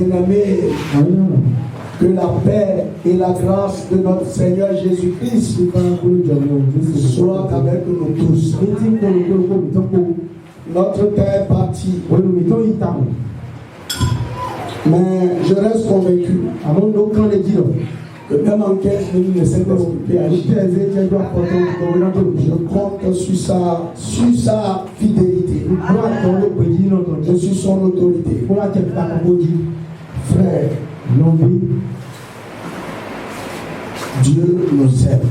bien-aimés, que la paix et la grâce de notre Seigneur Jésus-Christ soient avec nous tous. Notre temps est parti. Mais je reste convaincu que même en 15 minutes, le Saint-Esprit agit. Je compte sur sa fidélité. Je suis son autorité. Frère, Dieu nous aime.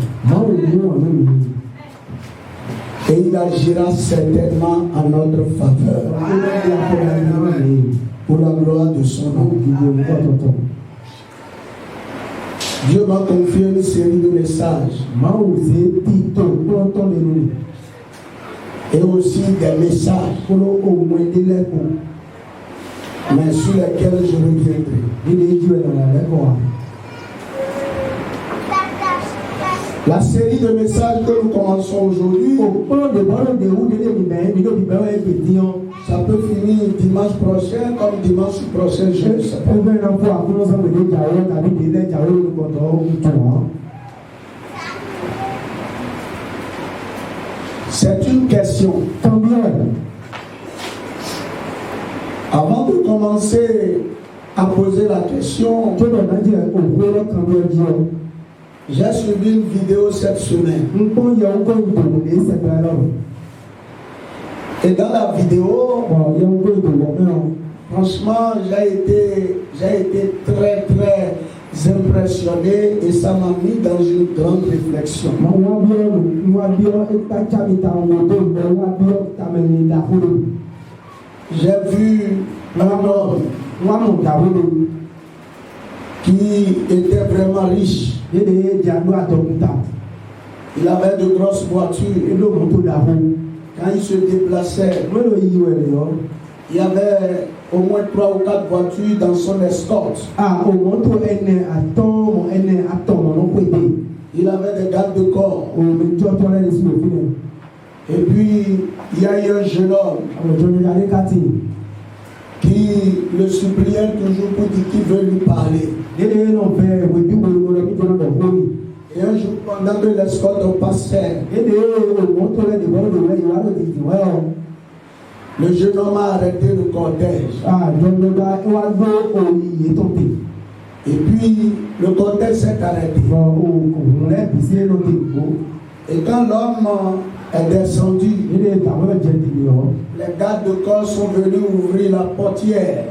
Et il agira certainement en notre faveur. Pour la gloire de son nom. Dieu m'a confié une série de messages. Et aussi des messages. Mais sur lesquels je reviendrai. La série de messages que nous commençons aujourd'hui, ça peut finir dimanche prochain comme dimanche prochain. Je sais pas. C'est une question. Avant de commencer à poser la question, j'ai suivi une vidéo cette semaine. Et dans la vidéo, franchement, j'ai été très impressionné et ça m'a mis dans une grande réflexion. J'ai vu un homme qui était vraiment riche. Il avait de grosses voitures. Quand il se déplaçait, il y avait au moins 3 ou 4 voitures dans son escorte. Il avait des gardes de corps. Et puis, il y a eu un jeune homme qui le suppliait toujours pour dire qu'il veut lui parler. Et un jour, pendant que l'escorte passait, le jeune homme a arrêté le cortège. Et puis, le cortège s'est arrêté. Et quand l'homme est descendu, les gardes de corps sont venus ouvrir la portière.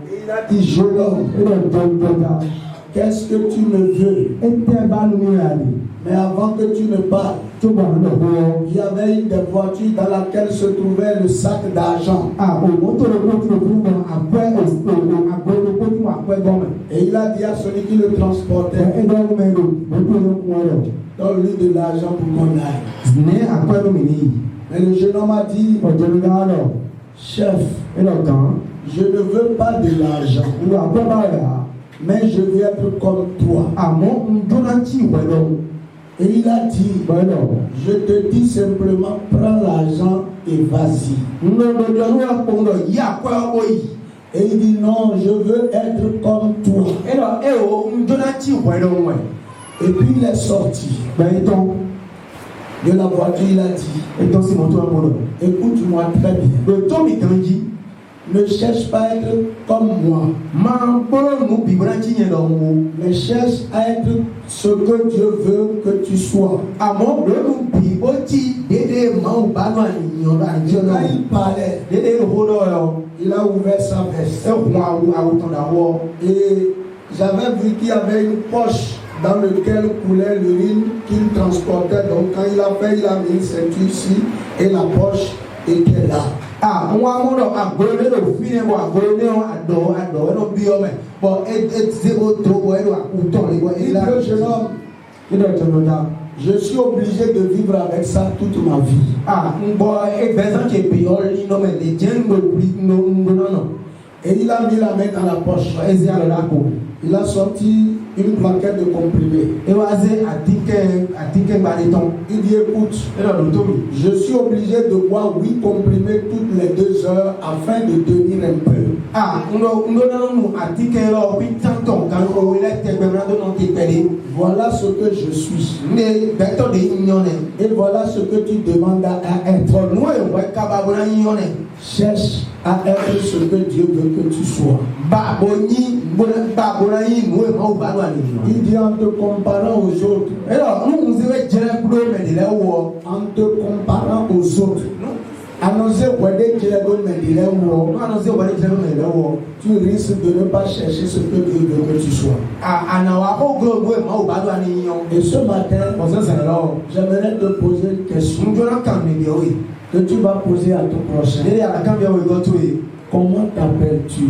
Et il a dit, jeune homme, qu'est-ce que tu me veux? Mais avant que tu ne parles, il y avait une des voitures dans laquelle se trouvait le sac d'argent. Et il a dit à celui qui le transportait, donne-lui de l'argent pour qu'on aille. Mais le jeune homme a dit, chef, je ne veux pas de l'argent, mais je veux être comme toi. Et il a dit, je te dis simplement, prends l'argent et vas-y. Et il dit, non, je veux être comme toi. Et puis il est sorti de la voiture, il a dit, écoute-moi très bien. Ne cherche pas à être comme moi, mais cherche à être ce que Dieu veut que tu sois. Quand il parlait, il a ouvert sa veste. Et j'avais vu qu'il y avait une poche dans laquelle coulait l'urine qu'il transportait. Donc quand il a fait, il a mis une ceinture ici et la poche était là. Et je suis obligé de vivre avec ça toute ma vie. Et il a mis la main dans la poche. Il a sorti une plaquette de comprimés. Il dit écoute, je suis obligé de boire 8 comprimés toutes les 2 heures afin de tenir un peu. Voilà ce que je suis. Et voilà ce que tu demandes à être. Cherche à être ce que Dieu veut que tu sois. Il dit en te comparant aux autres. En te comparant aux autres. Tu risques de ne pas chercher ce que Dieu veut que tu sois. Et ce matin, j'aimerais te poser une question que tu vas poser à ton prochain. Comment t'appelles-tu?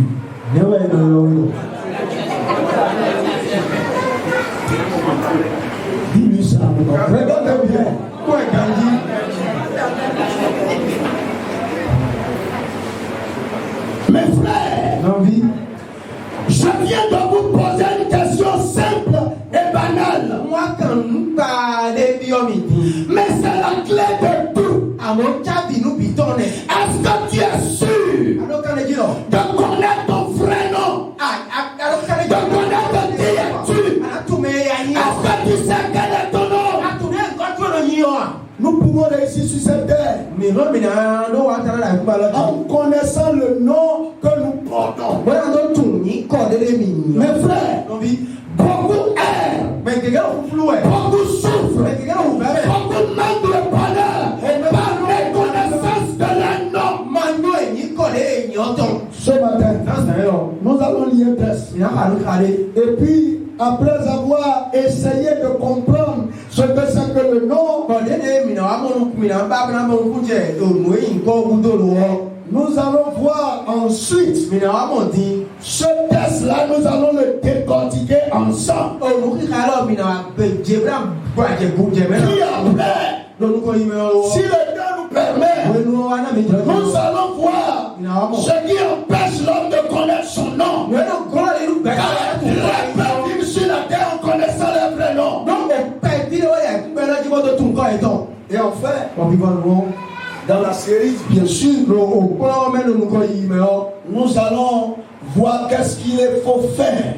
Dis-lui ça. Regarde bien. Mes frères, je viens de vous poser une question simple et banale. Mais c'est la clé de tout. Est-ce que tu es sûr de connaître ton vrai nom? De connaître qui es-tu? Est-ce que tu sais quel est ton nom? Nous pouvons réussir sur cette terre en connaissant le nom que nous portons. Mes frères, beaucoup errent, beaucoup souffrent, beaucoup manquent le bonheur par méconnaissance de leur nom. Ce matin, nous allons lire un texte. Et puis, après avoir essayé de comprendre ce que c'est que le nom, nous allons voir ensuite ce texte-là, nous allons le décortiquer ensemble. Puis après, si le temps nous permet, nous allons voir ce qui empêche l'homme de connaître son nom. Car il est perdu sur la terre en connaissant le vrai nom. Et enfin, dans la série, bien sûr, nous allons voir qu'est-ce qu'il faut faire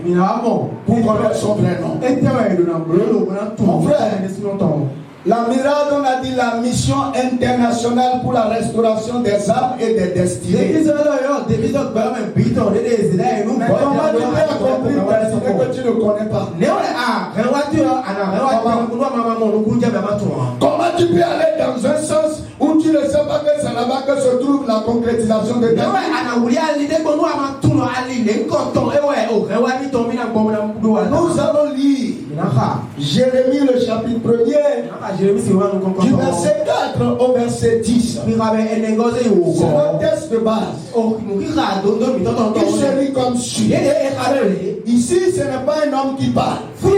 pour connaître son vrai nom. Mon frère, la mirade, on a dit la mission internationale pour la restauration des âmes et des destinées. Mais comment tu peux accomplir une destinée que tu ne connais pas? Comment tu peux aller dans un sens où tu ne sais pas que c'est là-bas que se trouve la concrétisation de ta vie? Nous allons lire Jérémie le chapitre 1er, du verset 4 au verset 10. C'est un texte de base. Il se lit comme suit. Ici, ce n'est pas un homme qui parle. C'est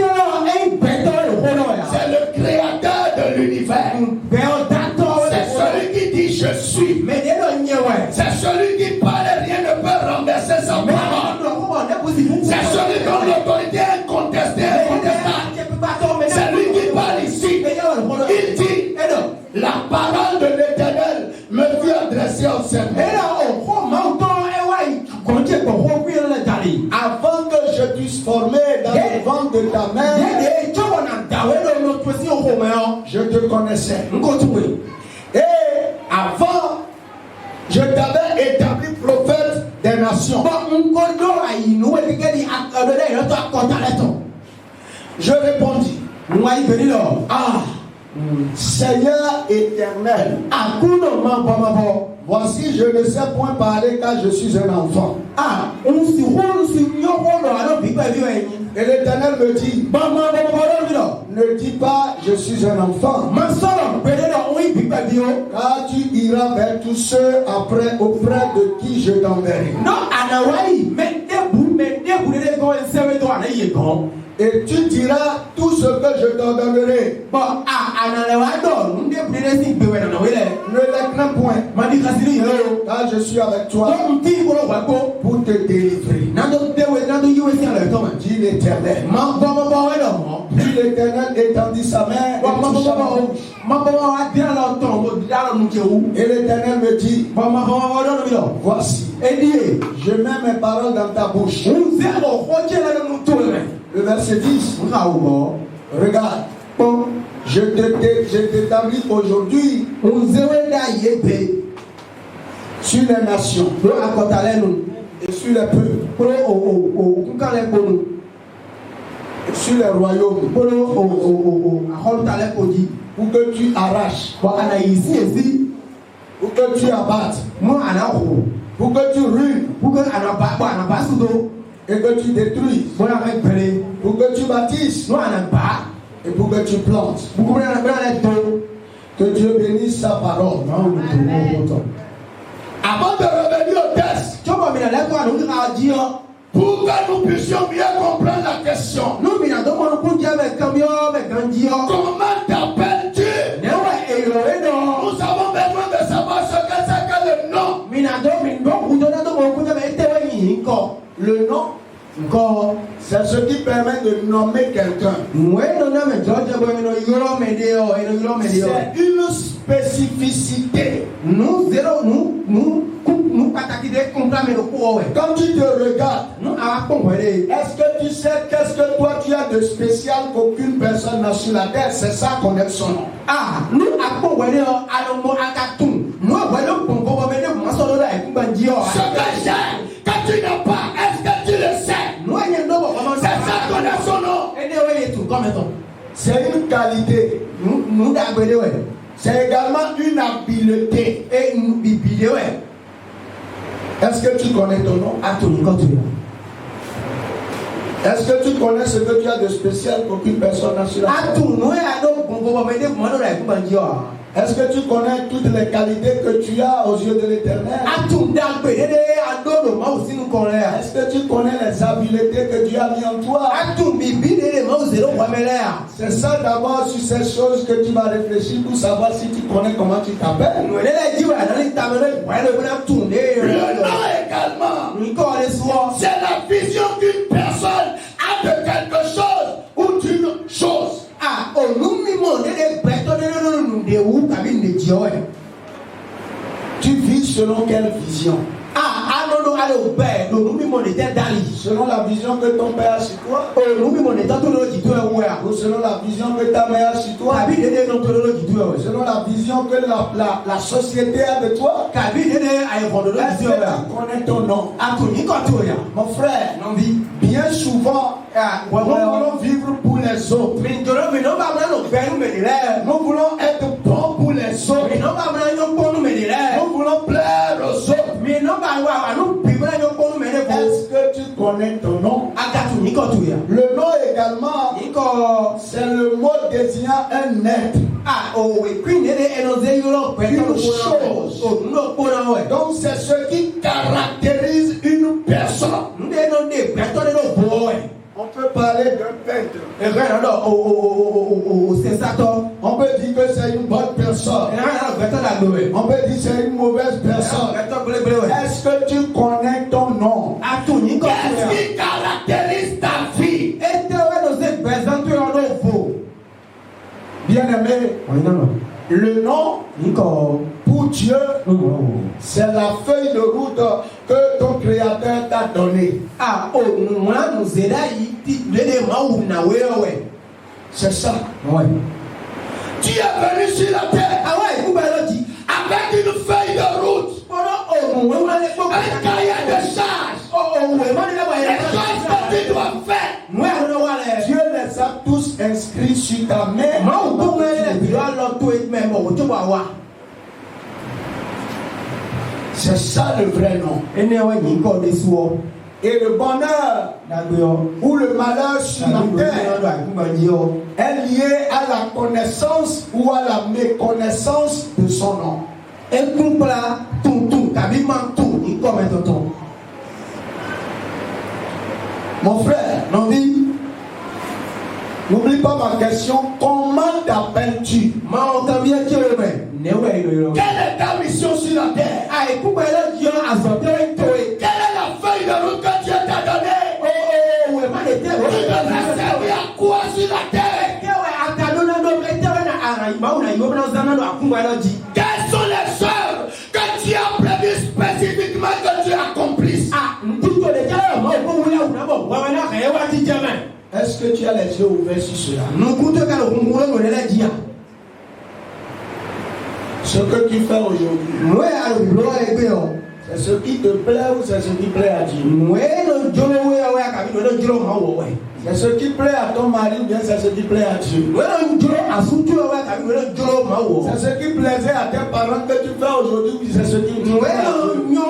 le créateur de l'univers. C'est celui qui dit je suis. C'est celui qui parle et rien ne peut renverser sa parole. C'est celui dont l'autorité est incontestée. C'est lui qui parle ici. Il dit la parole de l'Éternel me fut adressée au Seigneur. Avant que je puisse former dans le ventre de ta mère, je te connaissais. Et avant, je t'avais établi prophète des nations. Je répondis, Seigneur éternel, voici je ne sais point parler car je suis un enfant. Et l'Éternel me dit, ne dis pas je suis un enfant, car tu iras vers tous ceux auprès de qui je t'enverrai. Et tu diras tout ce que je t'ordonnerai. Ne les crains point, car je suis avec toi pour te délivrer. Dis l'Éternel. Puis l'Éternel étendit sa main et toucha ma bouche. Et l'Éternel me dit, voici, je mets mes paroles dans ta bouche. Le verset 10, regarde, je t'établis aujourd'hui sur les nations et sur les peuples et sur les royaumes pour que tu arraches, pour que tu abattes, pour que tu ruines et que tu détruises, pour que tu bâtisses et pour que tu plantes. Que Dieu bénisse sa parole. Avant de revenir au texte, pour que nous puissions mieux comprendre la question, comment t'appelles-tu? Nous avons besoin de savoir ce que c'est que le nom. Le nom, c'est ce qui permet de nommer quelqu'un. C'est une spécificité. Quand tu te regardes, est-ce que tu sais qu'est-ce que toi tu as de spécial qu'aucune personne n'a sur la terre? C'est ça connaître son nom. Ce que j'ai, que tu n'as pas, est-ce que tu le sais? C'est ça connaître son nom. C'est une qualité. C'est également une habileté. Est-ce que tu connais ton nom? Est-ce que tu connais ce que tu as de spécial qu'aucune personne n'a sur la terre? Est-ce que tu connais toutes les qualités que tu as aux yeux de l'Éternel? Est-ce que tu connais les habiletés que Dieu a mis en toi? C'est ça d'abord sur ces choses que tu vas réfléchir pour savoir si tu connais comment tu t'appelles. Le nom également, c'est la vision qu'une personne a de quelque chose ou d'une chose. Tu vis selon quelle vision? Selon la vision que ton père a sur toi, ou selon la vision que ta mère a sur toi, selon la vision que la société a de toi. Est-ce que tu connais ton nom? Mon frère, bien souvent, nous voulons vivre pour les autres. Nous voulons être bons pour les autres. Nous voulons plaire aux autres. Est-ce que tu connais ton nom? Le nom également, c'est le mot désignant un être. Une chose. Donc c'est ce qui caractérise une personne. On peut parler d'un peintre. On peut dire que c'est une bonne personne. On peut dire que c'est une mauvaise personne. Est-ce que tu connais ton nom? Qu'est-ce qui caractérise ta vie? Bien-aimé, le nom pour Dieu, c'est la feuille de route que ton Créateur t'a donnée. C'est ça. Tu es venu sur la terre avec une feuille de route, un cahier de charges, les choses que tu dois faire. Dieu les a tous inscrits sur ta main. C'est ça le vrai nom. Et le bonheur ou le malheur sur la terre est lié à la connaissance ou à la méconnaissance de son nom. Mon frère, n'oublie pas ma question. Comment t'appelles-tu? Quelle est ta mission sur la terre? Quelle est la feuille de route que Dieu t'a donnée? Tu Quelles sont les œuvres que tu as prévues spécifiquement que tu accomplisses? Est-ce que tu as les yeux ouverts sur cela? Ce que tu fais aujourd'hui, c'est ce qui te plaît ou c'est ce qui plaît à Dieu? C'est ce qui plaît à ton mari ou bien c'est ce qui plaît à Dieu? C'est ce qui plaisait à tes parents que tu fais aujourd'hui ou c'est ce qui plaît à Dieu?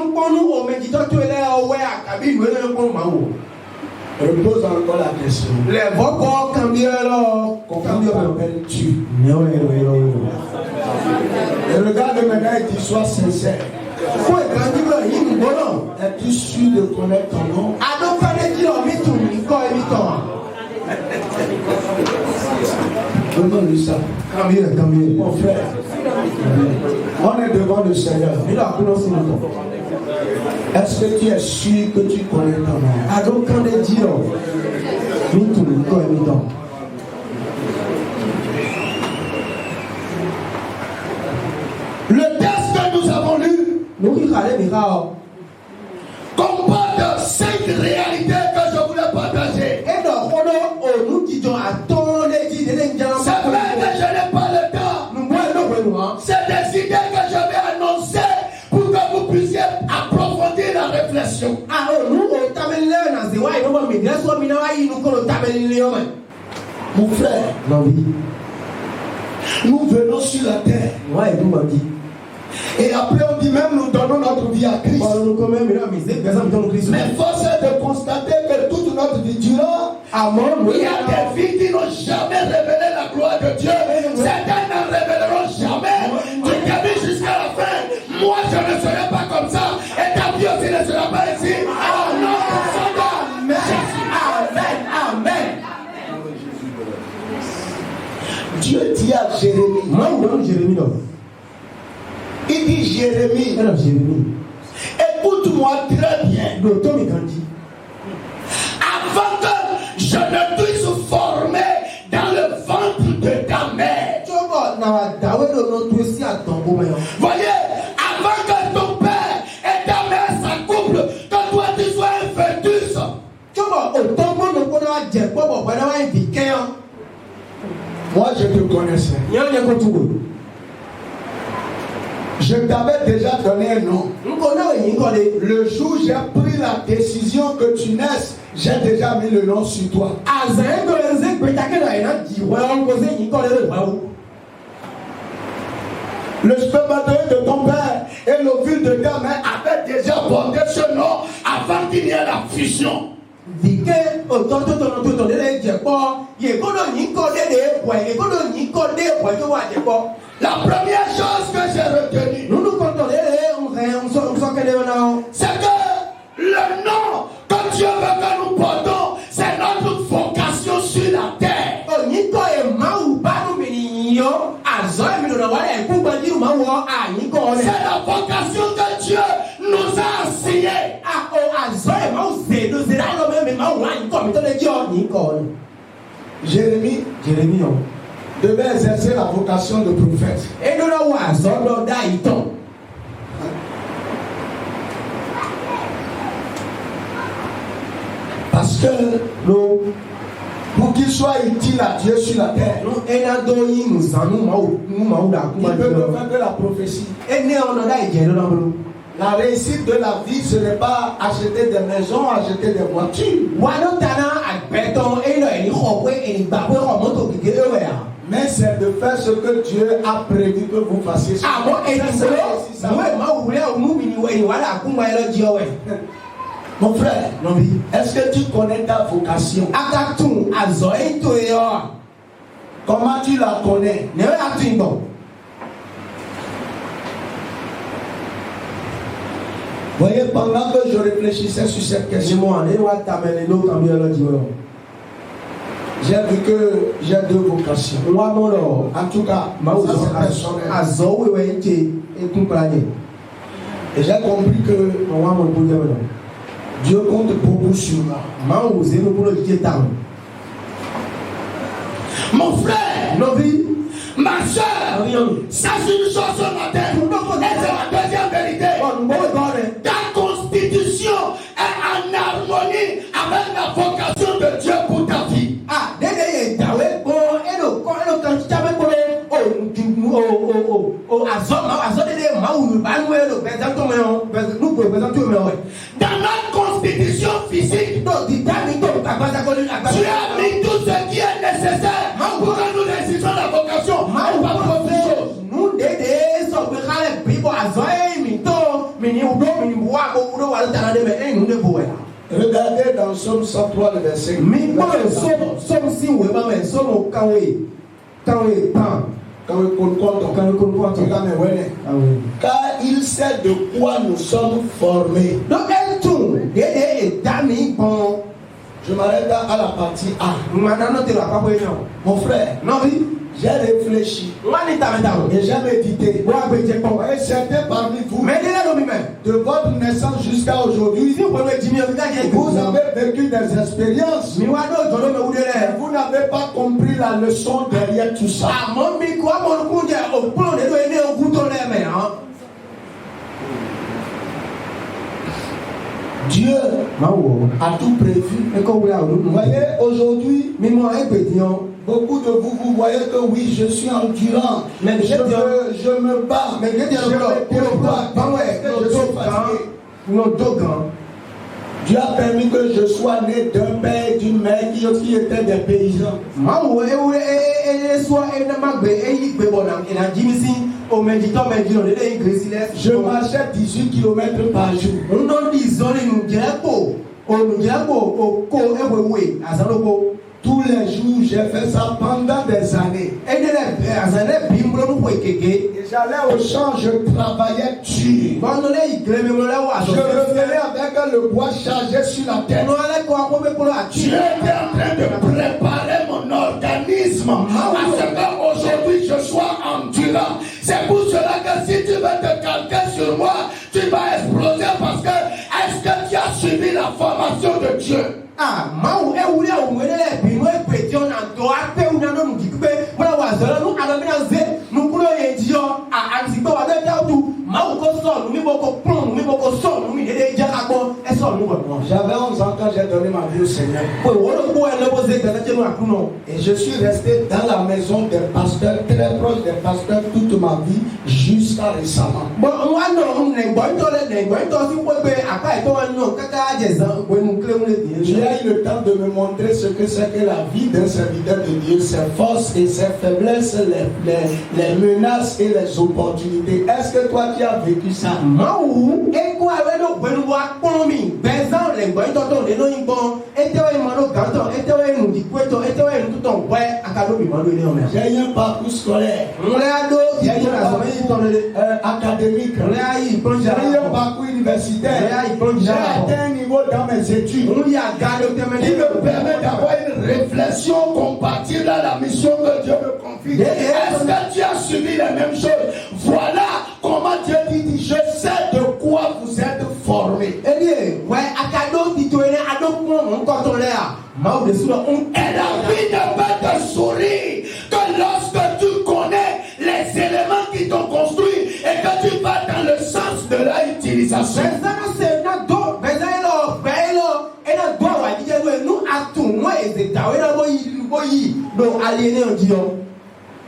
Repose encore la question. Comment t'appelles-tu? Et regarde maintenant et dis sois sincère. Es-tu sûr de connaître ton nom? Donne-lui ça. Mon frère, on est devant le Seigneur. Est-ce que tu es sûr que tu connais ton nom? Le texte que nous avons lu comporte 5 réalités que je voulais partager. C'est vrai que je n'ai pas le temps. C'est des idées que je vais annoncer pour que vous puissiez approfondir la réflexion. Mon frère, nous venons sur la terre. Et après on dit même nous donnons notre vie à Christ. Mais force est de constater que toute notre vie durant, il y a des vies qui n'ont jamais révélé la gloire de Dieu. Certains n'en révéleront jamais. Du début jusqu'à la fin. Moi je ne serai pas comme ça. Et ta vie aussi ne sera pas ici. Oh non, Amen. Amen. Dieu dit à Jérémie. Il dit Jérémie, écoute-moi très bien. Avant que je ne puisse former dans le ventre de ta mère. Voyez, avant que ton père et ta mère s'accouplent, que toi tu sois un fœtus. Moi je te connaissais. Je t'avais déjà donné un nom. Le jour où j'ai pris la décision que tu naisses, j'ai déjà mis le nom sur toi. Le spermatozoïde de ton père et l'ovule de ta mère avaient déjà porté ce nom avant qu'il y ait la fusion. La première chose que j'ai retenue, c'est que le nom que Dieu veut que nous portons, c'est notre vocation sur la terre. C'est la vocation que Dieu nous a assignée. Jérémie devait exercer la vocation de prophète. Parce que pour qu'il soit utile à Dieu sur la terre, il ne peut faire que la prophétie. La réussite de la vie, ce n'est pas acheter des maisons, acheter des voitures. Mais c'est de faire ce que Dieu a prévu que vous fassiez. Mon frère, est-ce que tu connais ta vocation? Comment tu la connais? Voyez, pendant que je réfléchissais sur cette question, j'ai vu que j'ai 2 vocations. En tout cas, ça c'est personnel. Et j'ai compris que Dieu compte beaucoup sur moi. Mon frère, Ma soeur, sache une chose ce matin, et c'est la deuxième vérité. Ta constitution est en harmonie avec la vocation de Dieu pour ta vie. Dans notre constitution physique, tu as mis tout ce qui est nécessaire pour que nous réussissions la vocation. Regardez dans Somme 103 le verset. Car il sait de quoi nous sommes formés. Je m'arrête à la partie A. Mon frère, j'ai réfléchi et j'ai médité. Et certains parmi vous, de votre naissance jusqu'à aujourd'hui, vous avez vécu des expériences. Vous n'avez pas compris la leçon derrière tout ça. Dieu a tout prévu. Vous voyez, aujourd'hui, beaucoup de vous voyez que oui, je suis endurant. Mais je me bats. Mais je me Dieu a permis que je sois né d'un père et d'une mère qui étaient des paysans. Je marchais 18 km par jour. Tous les jours, j'ai fait ça pendant des années. Et j'allais au champ, je travaillais dur. Je revenais avec le bois chargé sur la tête. Dieu était en train de préparer mon organisme à ce qu'aujourd'hui je sois endurant. C'est pour cela que si tu veux te calquer sur moi, tu vas exploser parce que est-ce que tu as suivi la formation de Dieu? J'avais 11 ans quand j'ai donné ma vie au Seigneur. Et je suis resté dans la maison des pasteurs, très proche des pasteurs toute ma vie, jusqu'à récemment. J'ai eu le temps de me montrer ce que c'est que la vie d'un serviteur de Dieu, ses forces et ses faiblesses, les menaces et les opportunités. Est-ce que toi tu as vécu ça? J'ai eu un parcours scolaire, académique, j'ai eu un parcours universitaire, j'ai atteint un niveau dans mes études qui me permet d'avoir une réflexion compatible à la mission que Dieu me confie. Est-ce que tu as suivi les mêmes choses? Voilà comment Dieu dit, je sais de quoi vous êtes formés. Et la vie ne peut te sourire que lorsque tu connais les éléments qui t'ont construit et que tu vas dans le sens de la utilisation.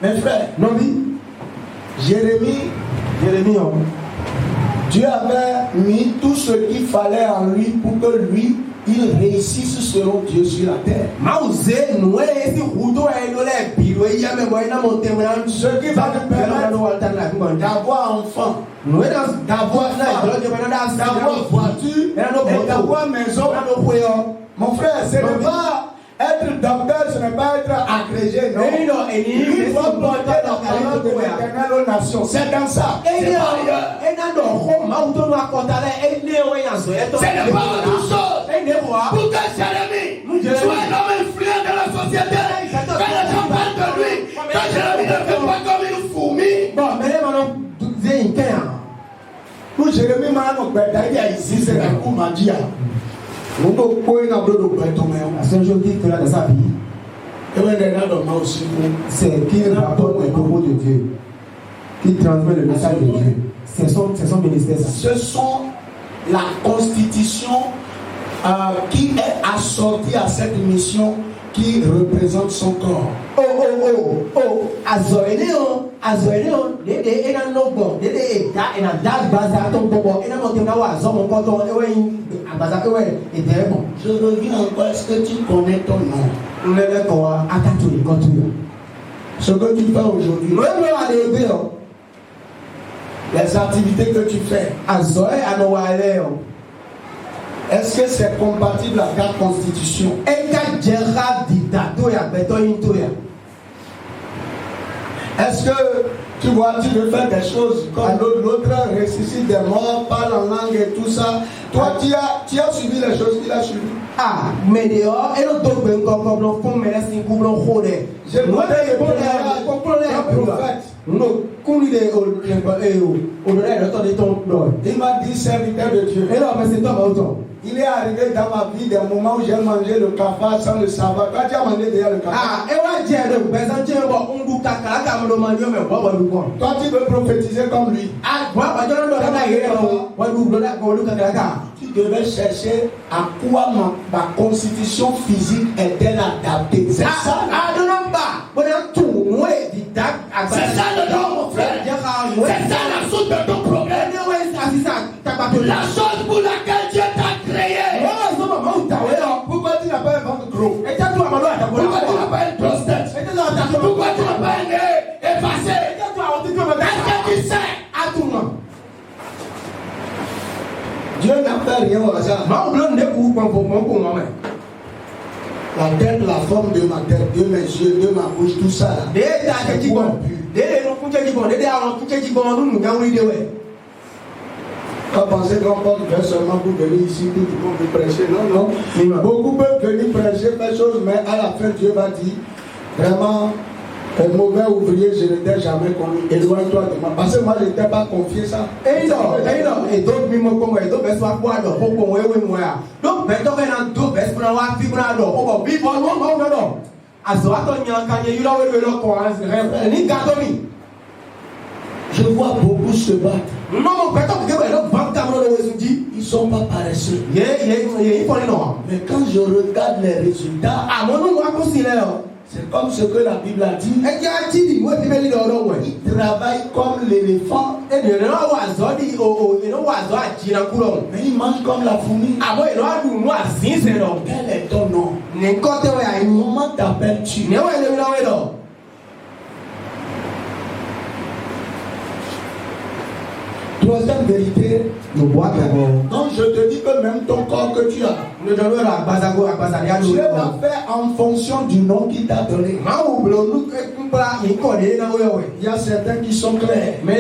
Mes frères, Jérémie, Dieu avait mis tout ce qu'il fallait en lui pour que lui, il réussisse selon Dieu sur la terre. Ce qui va te permettre d'avoir enfant, d'avoir voiture et d'avoir maison. Mon frère, ce n'est pas être docteur, ce n'est pas être agrégé, non. Il faut porter la parole de l'Éternel aux nations. C'est dans ça. C'est pas ailleurs. Ce n'est pas autre chose. Pour que Jérémie soit un homme influent dans la société, quand les gens parlent de lui, quand Jérémie ne fait pas comme une fourmi. Pour Jérémie, il y a ici, c'est la Koumandia. La seule chose qu'il fera dans sa vie, C'est qui rapporte les propos de Dieu, qui transmet le message de Dieu. C'est son ministère. Ce sont la constitution qui est assortie à cette mission qui représente son corps. Je reviens encore, est-ce que tu connais ton nom? Ce que tu fais aujourd'hui, les activités que tu fais, est-ce que c'est compatible avec la constitution? Est-ce que tu vois, tu veux faire des choses comme l'autre ressuscite des morts, parle en langue et tout ça. Toi, tu as suivi les choses qu'il a suivies. Mais dehors, et le dos ben comme le fond, mais c'est comme le rôle. J'ai il m'a dit serviteur de Dieu. Il est arrivé dans ma vie des moments où j'ai mangé le cafard sans le savoir. Quand tu as mangé déjà le cafard. Toi tu veux prophétiser comme lui. Tu devais chercher à quoi ma constitution physique est-elle adaptée. C'est ça. C'est ça le don, mon frère. C'est ça la source de ton problème. La chose pour laquelle Dieu t'a créé. Pourquoi tu n'as pas un ventre gros? Pourquoi tu n'as pas une prostate? Pourquoi tu n'as pas un nez effacé? Est-ce que tu sais? Dieu n'a fait rien au hasard. La tête, la forme de ma tête, de mes yeux, de ma bouche, tout ça. Pas penser qu'on peut seulement pour venir ici, tout le monde peut prêcher. Non, non. Beaucoup peuvent venir prêcher, faire des choses, mais à la fin, Dieu va dire vraiment, un mauvais ouvrier, je ne t'ai jamais connu. Éloigne-toi de moi. Parce que moi, je ne t'ai pas confié ça. Et donc, je vois beaucoup se battre. Ils ne sont pas paresseux. Mais quand je regarde les résultats, c'est comme ce que la Bible a dit. Ils travaillent comme l'éléphant. Mais ils mangent comme la fourmi. Quel est ton nom? Comment t'appelles-tu? Troisième vérité, donc je te dis que même ton corps que tu as, Dieu va faire en fonction du nom qu'il t'a donné. Il y a certains qui sont clairs, il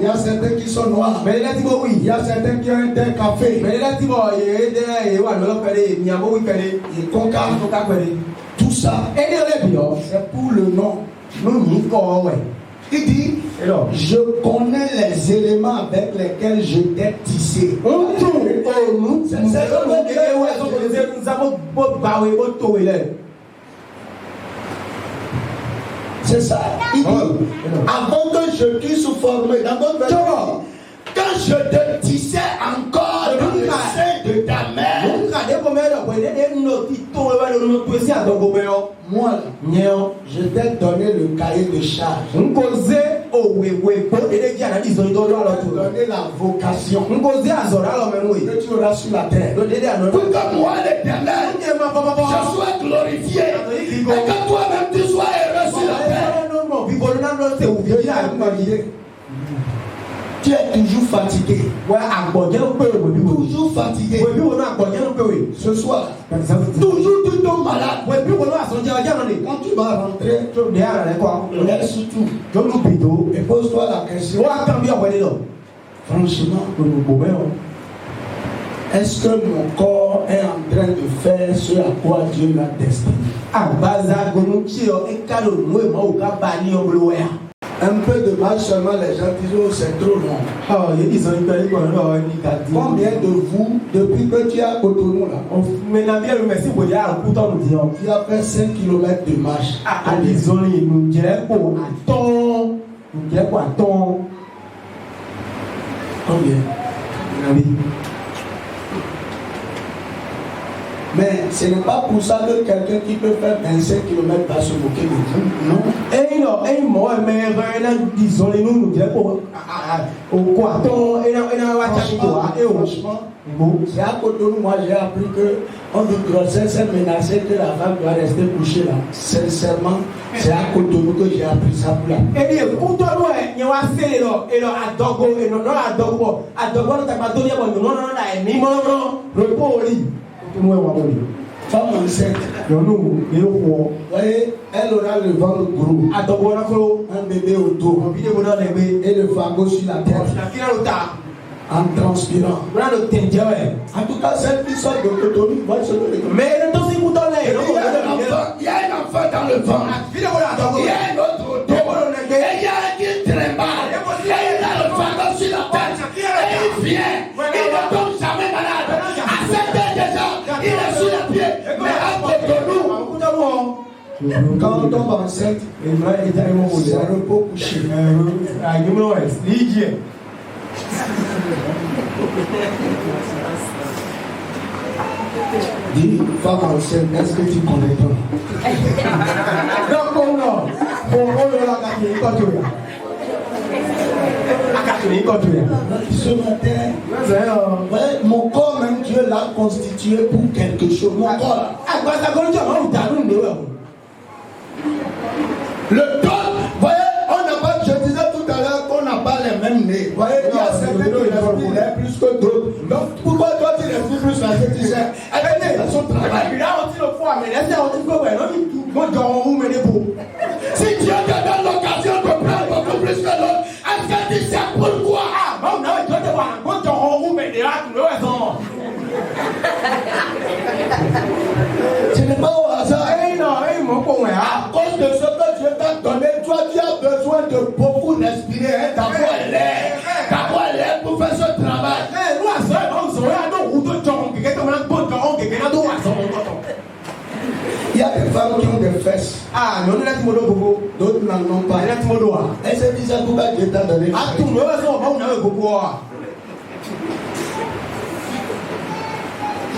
y a certains qui sont noirs, il y a certains qui ont un teint café, tout ça, c'est pour le nom. Il dit, je connais les éléments avec lesquels je t'ai tissé. C'est ça. Il dit, avant que je puisse former, quand je te tissais encore dans le sein de ta mère, moi, je t'ai donné le cahier de charge. Je t'ai donné la vocation que tu auras sur la terre. Pour que moi, l'Éternel, je sois glorifié et que toi-même tu sois heureux sur la terre. Tu es toujours fatigué. Toujours fatigué. Ce soir, toujours tu tombes malade. Quand tu vas rentrer, laisse tout et pose-toi la question. Franchement, est-ce que mon corps est en train de faire ce à quoi Dieu l'a destiné? Un peu de marche seulement, les gens disent oh, c'est trop long. Combien de vous, depuis que tu es à Cotonou là, tu as fait 5 km de marche? Combien? Mais ce n'est pas pour ça que quelqu'un qui peut faire 25 km va se moquer de vous. Non. Franchement, c'est à Cotonou, moi j'ai appris que on dit grossesse est menacée, que la femme doit rester couchée là. Sincèrement, c'est à Cotonou que j'ai appris ça pour la. Femme enceinte, voyez, elle aura le ventre gros, un bébé autour et le fardeau sur la tête en transpirant. En tout cas, celle qui sort de Cotonou, voyez ce que je dis. Mais il y a un enfant dans le ventre, il y a un autre autour, et il y a un qui trémale, et il a le fardeau sur la tête, et il vient, il ne tombe jamais malade. À 7 heures déjà, il est sur les pieds, mais à Cotonou, quand on tombe enceinte, c'est un repos couché. Dis, femme enceinte, est-ce que tu connais ton nom? Ce matin, mon corps même Dieu l'a constitué pour quelque chose. Mon corps. Le don, voyez, on n'a pas, je disais tout à l'heure qu'on n'a pas les mêmes nez. Voyez, il y a certains qui respirent plus que d'autres. Donc, pourquoi toi tu respires plus parce que tu sais, elle est dans son travail. Si Dieu te donne l'occasion de prendre beaucoup plus que l'autre, est-ce que tu sais pourquoi? Ce n'est pas au hasard. À cause de ce que Dieu t'a donné, toi tu as besoin de beaucoup respirer, d'avoir l'air pour faire ce travail. Il y a des femmes qui ont des fesses. D'autres n'en ont pas. Et c'est bizarre pourquoi Dieu t'a donné.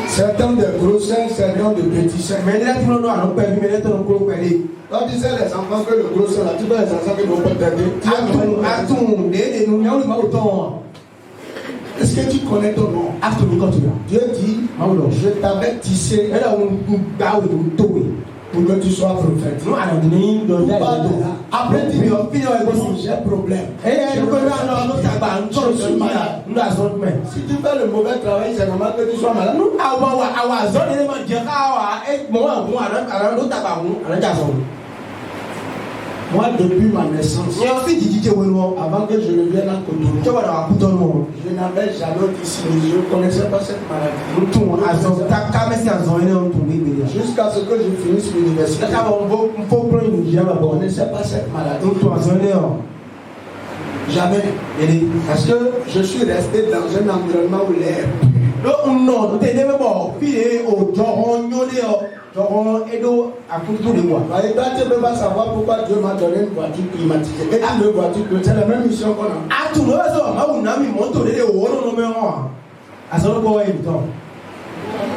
Certains de gros seins, certains de petits seins. Quand tu sais les enfants que le gros sein là, tu vois les enfants qui n'ont pas perdu. Est-ce que tu connais ton nom? Dieu dit, je t'avais tissé pour que tu sois prophète. Après tu dis, j'ai un problème. Je suis malade. Si tu fais le mauvais travail, c'est normal que tu sois malade. Moi, depuis ma naissance, avant que je ne vienne à Cotonou, je n'avais jamais tissé. Je ne connaissais pas cette maladie. Jusqu'à ce que je finisse l'université, je ne connaissais pas cette maladie. Jamais. Parce que je suis resté dans un environnement où l'air. Et toi, tu ne peux pas savoir pourquoi Dieu m'a donné une voiture climatisée. Et une voiture climatisée, c'est la même mission qu'on a.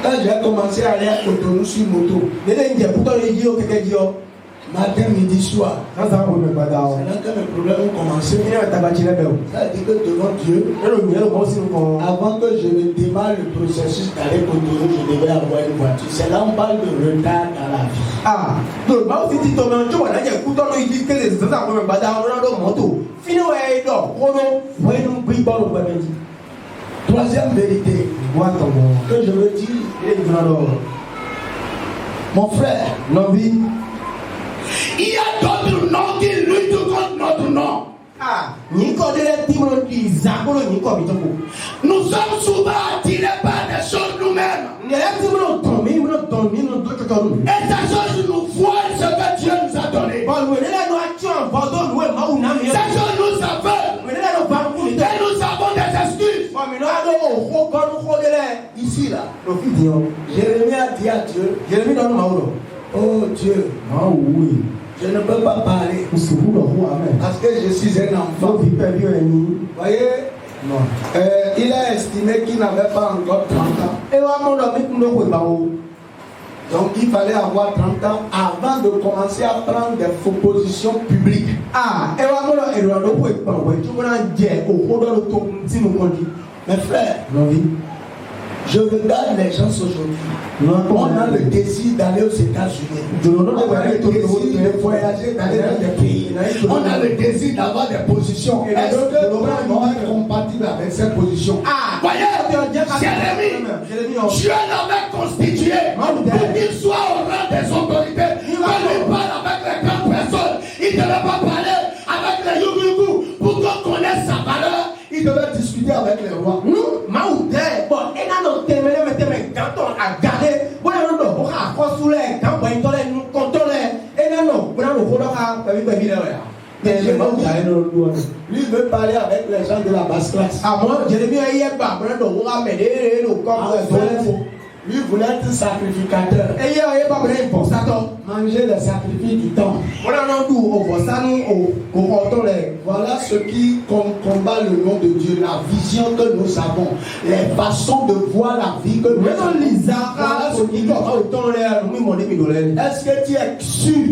Quand j'ai commencé à aller à Cotonou sur moto, matin, midi, soir, c'est là que mes problèmes ont commencé. Ça veut dire que devant Dieu, avant que je ne démarre le processus d'aller Cotonou, je devais avoir une voiture. C'est là on parle de retard dans la vie. Troisième vérité que je veux dire, mon frère, il y a d'autres noms qui luttent contre notre nom. Nous sommes souvent attirés par des choses nous-mêmes. Et ces choses nous voient ce que Dieu nous a donné. C'est ici là. Le fils dit, Jérémie a dit à Dieu, Jérémie donne Maodo. oh Dieu, Ah oui. je ne peux pas parler C'est vous le roi, amen. parce que je suis un enfant. Vous vivez bien, Vous voyez, non. il a estimé qu'il n'avait pas encore 30 ans. Et là, mon ami, nous ne pouvons pas. Donc il fallait avoir 30 ans avant de commencer à prendre des propositions publiques. Ah, et là, mon ami, nous ne pouvons pas. Tu vas dire, au cours de l'automne, si nous dit. Mes frères, Non, oui. je regarde les gens aujourd'hui. On a le désir d'aller aux États-Unis. On a le désir de voyager, d'aller dans des pays. On a le désir d'avoir des positions. Est-ce que l'homme est compatible avec cette position? Ah, voyez, Jérémie, Dieu l'avait constitué pour qu'il soit au rang des autorités. Quand il parle avec les grandes personnes, il ne devait pas parler avec les yougou pour qu'on connaisse sa valeur. Il devait discuter avec les rois. Nous, Maoudé, bon, et là, nous terminons maintenant, quand on a gardé, bon, on a encore sous les, quand on a nous comptons les, et là, non, on a le rôle à la vie, lui veut parler avec les gens de la basse classe. Ah, moi, Jérémie a hier pas, on a m'aider, nous, comme lui voulait être sacrificateur. Et il y a pas besoin pour ça, manger les sacrifices du temps. On a tout, on voit ça, nous, au comptons les. Voilà ce qui combat le nom de Dieu, la vision que nous avons, les façons de voir la vie que nous avons. Voilà ce qui est-ce que tu es sûr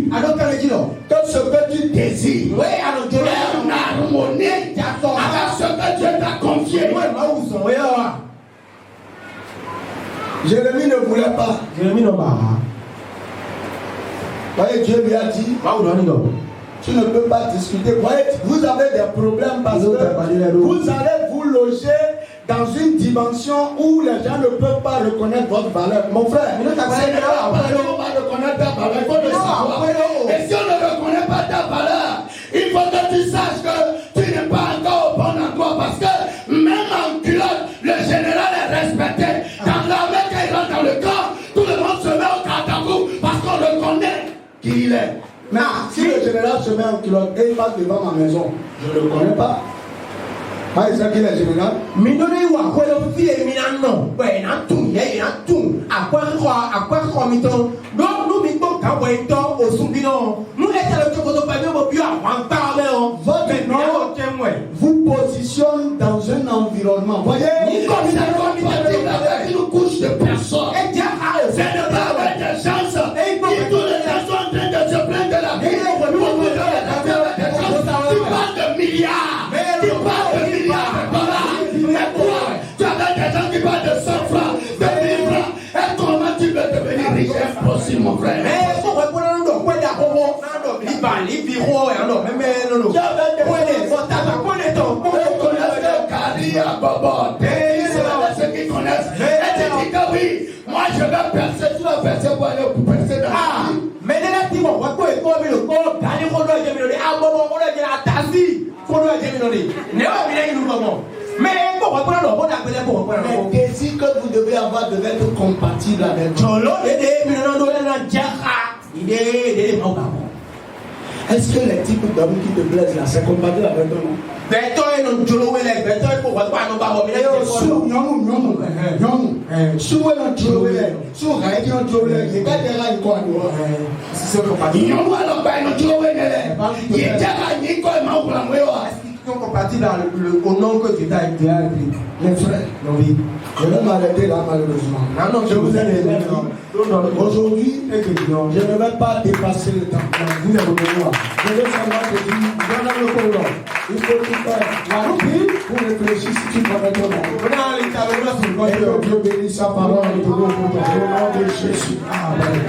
que ce que tu désires est en harmonie avec ce que Dieu t'a confié? Jérémie ne voulait pas. Jérémie n'a pas. Voyez, Dieu lui a dit, tu ne peux pas discuter. Voyez, vous avez des problèmes parce que vous allez vous loger dans une dimension où les gens ne peuvent pas reconnaître votre valeur. Mon frère, c'est là on va reconnaître ta valeur. Il faut le savoir. Et si on ne reconnaît pas ta valeur, il faut que tu saches que tu n'es pas encore au bon endroit parce que même en culotte, le général est respecté. Quand l'armée rentre dans le camp, tout le monde se met au catapou parce qu'on reconnaît qui il est. Mais si le général se met en culotte et il passe devant ma maison, je ne le connais pas. Ah, c'est ça qu'il est général. Mais non, il y a quoi le fil et non. Ouais, il y a tout, il y a tout. À quoi miton. Donc, nous, nous, quand on est au Soumbinon, nous, nous, votre nom vous positionne dans un environnement. Voyez, une couche de personnes. C'est de pas avec des gens qui tous les gens sont en train de se plaindre de la vie. Tu parles de milliards. Tu parles de milliards. Mais quoi? Tu as des gens qui parlent de 100 francs, de 1000 francs. Et comment tu veux devenir riche? Impossible, mon frère. Ceux qui connaissent, et tu dis que oui, moi je vais percer, tu vas percer pour aller percer dans la vie. Mais là, tu vois, quoi, le corps, d'aller au droit de Jérémie, ah, bon, on a dit la tasse, pour le Jérémie. Mais le désir que vous devez avoir devait être compatible avec Dieu. Est-ce que les types d'hommes qui te plaisent là, c'est compatible avec toi? compatible au nom que tu as été. Mes frères, je vais m'arrêter là malheureusement. Non, je vous ai dit. Aujourd'hui, je ne vais pas dépasser le temps. Je vais savoir te dire, il faut tout faire pour réfléchir si tu connais ton nom. Et que Dieu bénisse sa parole et te donne au nom de Jésus. Amen.